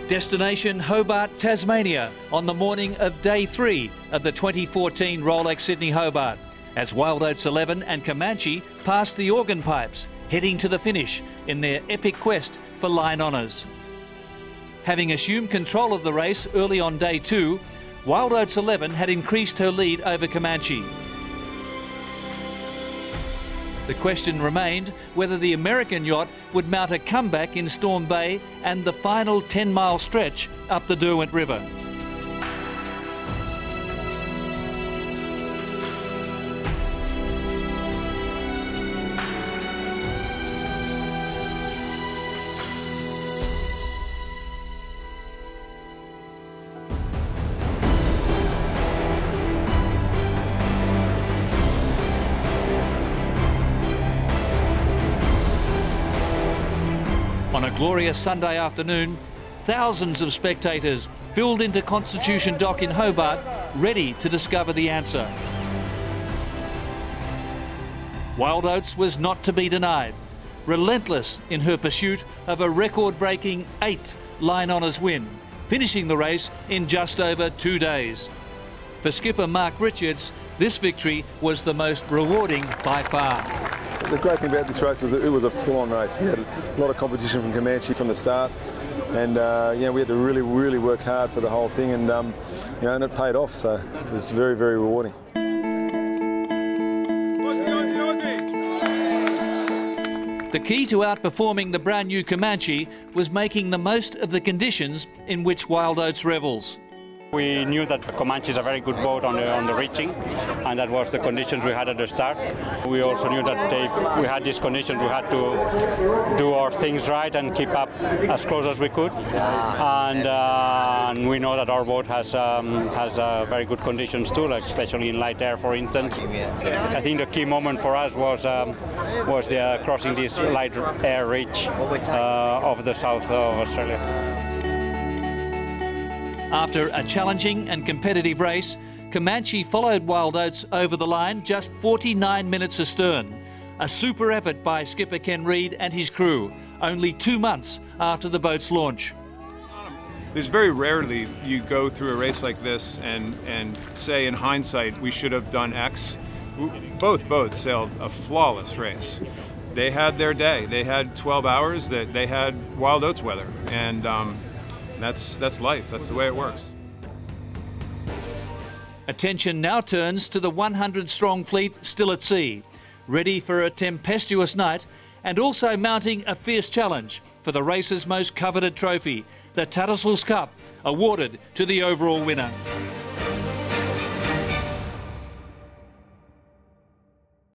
Destination Hobart, Tasmania on the morning of day 3 of the 2014 Rolex Sydney Hobart as Wild Oats 11 and Comanche pass the organ pipes, heading to the finish in their epic quest for LineHonours. Having assumed control of the race early on day 2, Wild Oats 11 had increased her lead over Comanche. The question remained whether the American yacht would mount a comeback in Storm Bay and the final 10-mile stretch up the Derwent River. On a glorious Sunday afternoon, thousands of spectators filled into Constitution Dock in Hobart, ready to discover the answer. Wild Oats was not to be denied, relentless in her pursuit of a record-breaking 8th LineHonours win, finishing the race in just over 2 days. For skipper Mark Richards, this victory was the most rewarding by far. The great thing about this race was that it was a full-on race. We had a lot of competition from Comanche from the start, and we had to really work hard for the whole thing, and and it paid off. So it was very rewarding. The key to outperforming the brand new Comanche was making the most of the conditions in which Wild Oats revels. We knew that Comanche is a very good boat on the reaching, and that was the conditions we had at the start. We also knew that if we had these conditions, we had to do our things right and keep up as close as we could. And we know that our boat has very good conditions too, like especially in light air, for instance. I think the key moment for us was the crossing this light air reach of the south of Australia. After a challenging and competitive race, Comanche followed Wild Oats over the line just 49 minutes astern. A super effort by skipper Ken Reid and his crew, only 2 months after the boat's launch. There's very rarely you go through a race like this and say in hindsight we should have done X. Both boats sailed a flawless race. They had their day. They had 12 hours that they had Wild Oats weather, and that's life. That's the way it works. Attention now turns to the 100-strong fleet still at sea, ready for a tempestuous night and also mounting a fierce challenge for the race's most coveted trophy, the Tattersalls Cup, awarded to the overall winner.